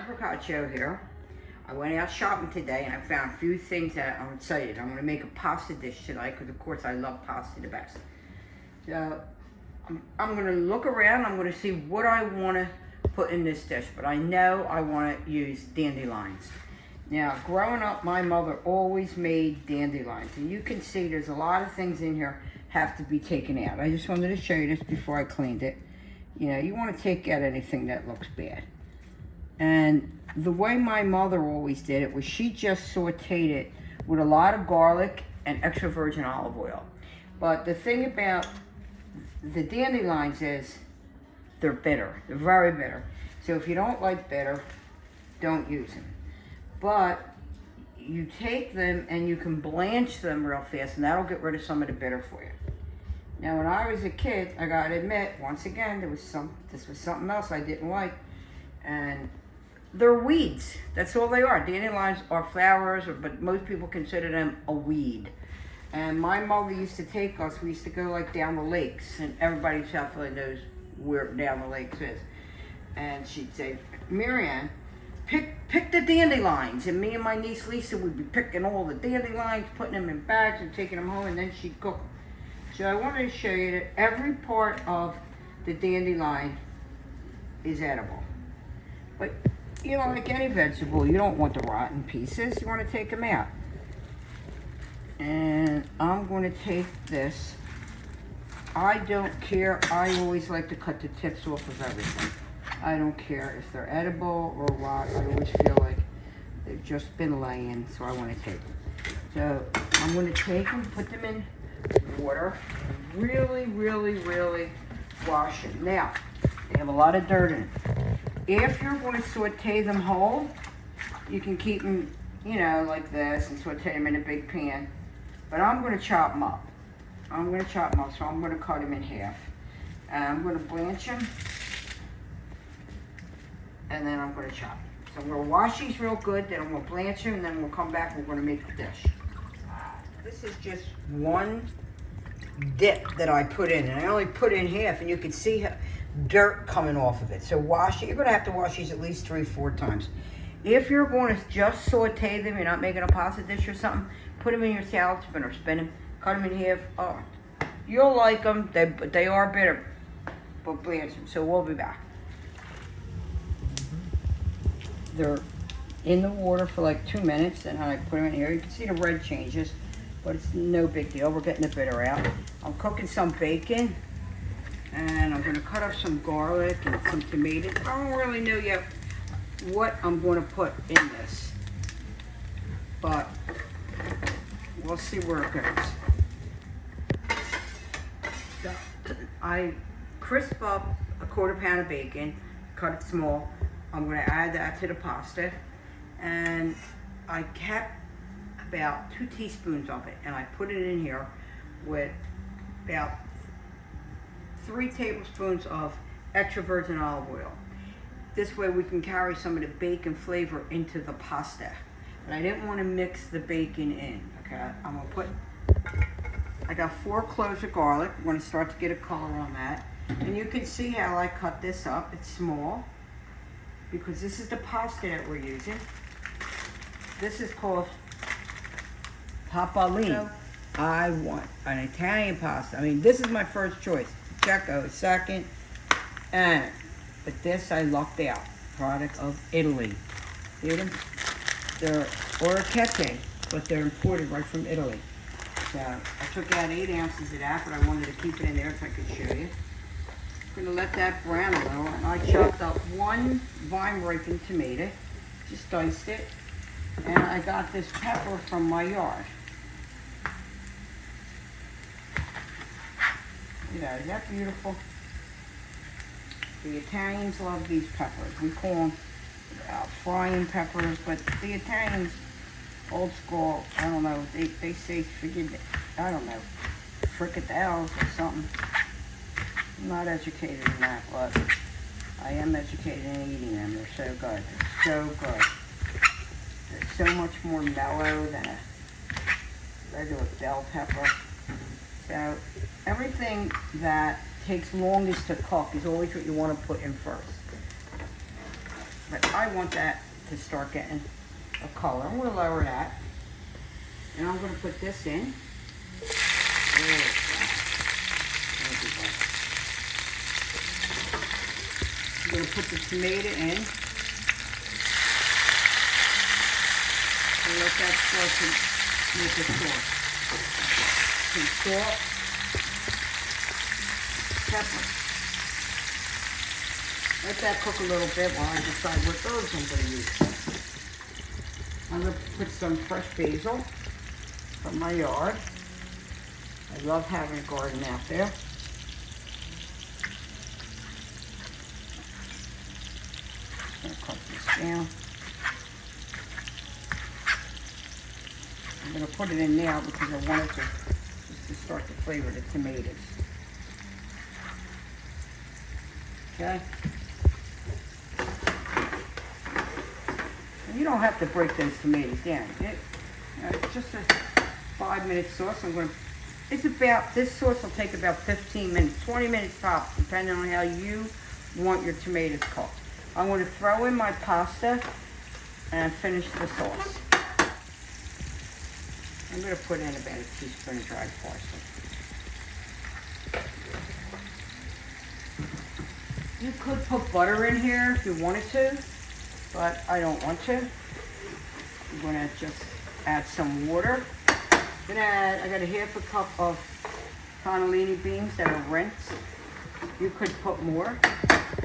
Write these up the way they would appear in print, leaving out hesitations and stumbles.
Apricot here. I went out shopping today and I found a few things that I'm excited. I'm going to make a pasta dish tonight because of course I love pasta the best. So I'm going to look around. I'm going to see what I want to put in this dish, but I know I want to use dandelions. Now, growing up, my mother always made dandelions, and you can see there's a lot of things in here have to be taken out. I just wanted to show you this before I cleaned it. You know, you want to take out anything that looks bad. And the way my mother always did it was she just sauteed it with a lot of garlic and extra virgin olive oil. But the thing about the dandelions is they're bitter. They're very bitter. So if you don't like bitter, don't use them. But you take them and you can blanch them real fast, and that'll get rid of some of the bitter for you. Now, when I was a kid, I gotta admit, once again, this was something else I didn't like, and they're weeds. That's all they are. Dandelions are flowers, but most people consider them a weed. And my mother used to take us, we used to go like down the lakes, and everybody in South Philly knows where down the lakes is. And she'd say, Marianne, pick the dandelions. And me and my niece Lisa would be picking all the dandelions, putting them in bags and taking them home, and then she'd cook them. So I wanted to show you that every part of the dandelion is edible. But, you know, like any vegetable, you don't want the rotten pieces. You want to take them out. And I'm going to take this. I don't care. I always like to cut the tips off of everything. I don't care if they're edible or what. I always feel like they've just been laying, so I want to take them. So I'm going to take them, put them in water, and really wash them. Now, they have a lot of dirt in it. If you're going to saute them whole, you can keep them, you know, like this and saute them in a big pan. But I'm going to chop them up. So I'm going to cut them in half. And I'm going to blanch them. And then I'm going to chop them. So I'm going to wash these real good, then I'm going to blanch them, and then we'll come back and we're going to make the dish. This is just one dip that I put in, and I only put in half, and you can see dirt coming off of it. So wash it. You're going to have to wash these at least 3-4 times. If you're going to just saute them, you're not making a pasta dish or something, put them in your salad spinner, spin them, cut them in half. Oh, you'll like them. They are bitter, but blanch them. So we'll be back. They're in the water for like 2 minutes, and I put them in here. You can see the red changes, but it's no big deal. We're getting the bitter out. I'm cooking some bacon, and I'm going to cut up some garlic and some tomatoes. I don't really know yet what I'm going to put in this, but we'll see where it goes. So I crisp up a 1/4 pound of bacon, cut it small. I'm going to add that to the pasta, and I kept about 2 teaspoons of it, and I put it in here with about 3 tablespoons of extra virgin olive oil. This way we can carry some of the bacon flavor into the pasta. And I didn't want to mix the bacon in, okay? I'm going to put, I got 4 cloves of garlic. I'm going to start to get a color on that. And you can see how I cut this up. It's small, because this is the pasta that we're using. This is called papalene. I want an Italian pasta. I mean, this is my first choice. Checo, second, and but this I lucked out. Product of Italy. See them? They're orecchiette, but they're imported right from Italy. So I took out 8 ounces of that, but I wanted to keep it in there so I could show you. I'm going to let that brown a little, and I chopped up 1 vine-ripened tomato, just diced it, and I got this pepper from my yard. You know, isn't that beautiful? The Italians love these peppers. We call them frying peppers, but the Italians, old school, I don't know, they say, I don't know, fricadelles or something. I'm not educated in that, but I am educated in eating them. They're so good. They're so good. They're so much more mellow than a regular bell pepper. So everything that takes longest to cook is always what you want to put in first. but I want that to start getting a color. I'm going to lower that. And I'm going to put this in. I'm going to put the tomato in. And let that start to make it sauce. Some salt, pepper. Let that cook a little bit while I decide what herbs I'm going to use. I'm going to put some fresh basil from my yard. I love having a garden out there. I'm going to cut this down. I'm going to put it in now because I want it to just to start to flavor the tomatoes. Okay. And you don't have to break those tomatoes down. It's just a 5-minute sauce. This sauce will take about 15 minutes, 20 minutes tops, depending on how you want your tomatoes cooked. I'm going to throw in my pasta and finish the sauce. I'm going to put in about a teaspoon of dried parsley. You could put butter in here if you wanted to, but I don't want to. I'm going to just add some water. I got a half a cup of cannellini beans that are rinsed. You could put more.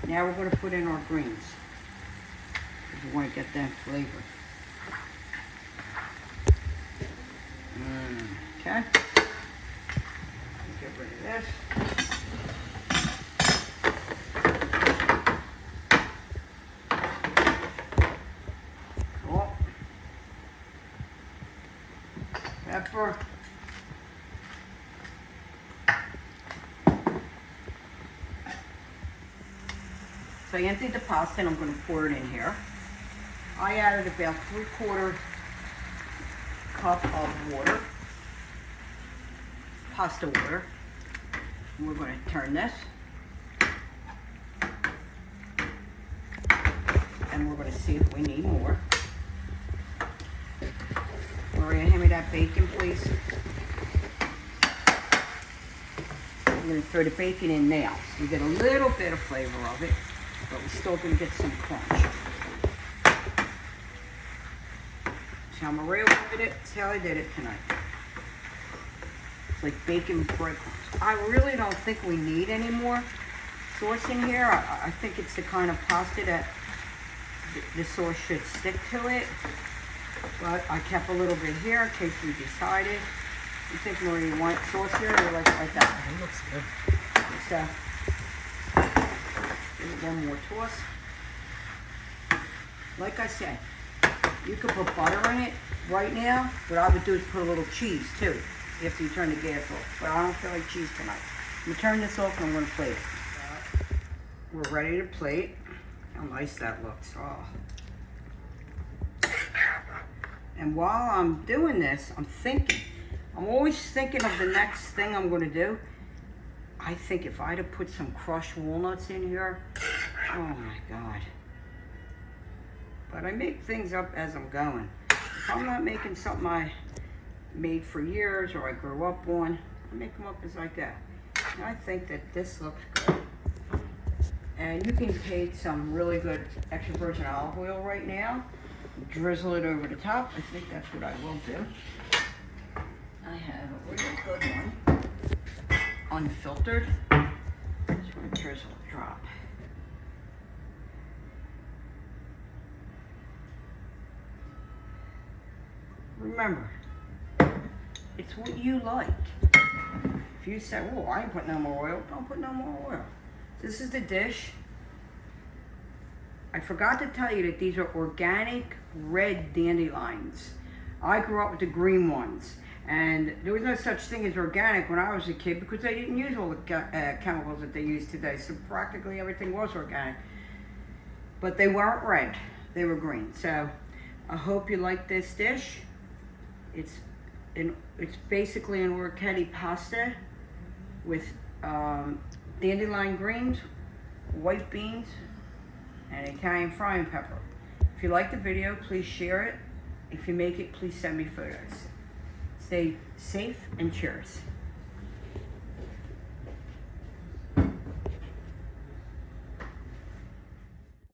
Now we're going to put in our greens. If you want to get that flavor. Okay. Get rid of this. Salt. Pepper. So I emptied the pasta and I'm going to pour it in here. I added about 3/4 cup of water, pasta water. And we're going to turn this. And we're going to see if we need more. Maria, hand me that bacon, please. I'm going to throw the bacon in now. So we get a little bit of flavor of it, but we're still going to get some crunch. That's how Maria wanted it. That's how I did it tonight. It's like bacon breadcrumbs. I really don't think we need any more sauce in here. I think it's the kind of pasta that the sauce should stick to it. But I kept a little bit here in case we decided. You think, Maria, you want sauce here or you like that? It looks good. So, give it one more toss. Like I said, you could put butter in it right now. What I would do is put a little cheese too, after you turn the gas off. But I don't feel like cheese tonight. I'm going to turn this off and I'm going to plate it. We're ready to plate. How nice that looks. Oh. And while I'm doing this, I'm always thinking of the next thing I'm going to do. I think if I'd have put some crushed walnuts in here, oh my God. But I make things up as I'm going. If I'm not making something I made for years or I grew up on, I make them up as I go. And I think that this looks good. And you can take some really good extra virgin olive oil right now, drizzle it over the top. I think that's what I will do. I have a really good one, unfiltered. Just want to drizzle a drop. Remember, it's what you like. If you say, oh, I ain't putting no more oil, don't put no more oil. This is the dish. I forgot to tell you that these are organic red dandelions. I grew up with the green ones. And there was no such thing as organic when I was a kid because they didn't use all the chemicals that they use today. So practically everything was organic. But they weren't red. They were green. So I hope you like this dish. It's basically an orchetti pasta with dandelion greens, white beans, and Italian frying pepper. If you like the video, please share it. If you make it, please send me photos. Stay safe and cheers.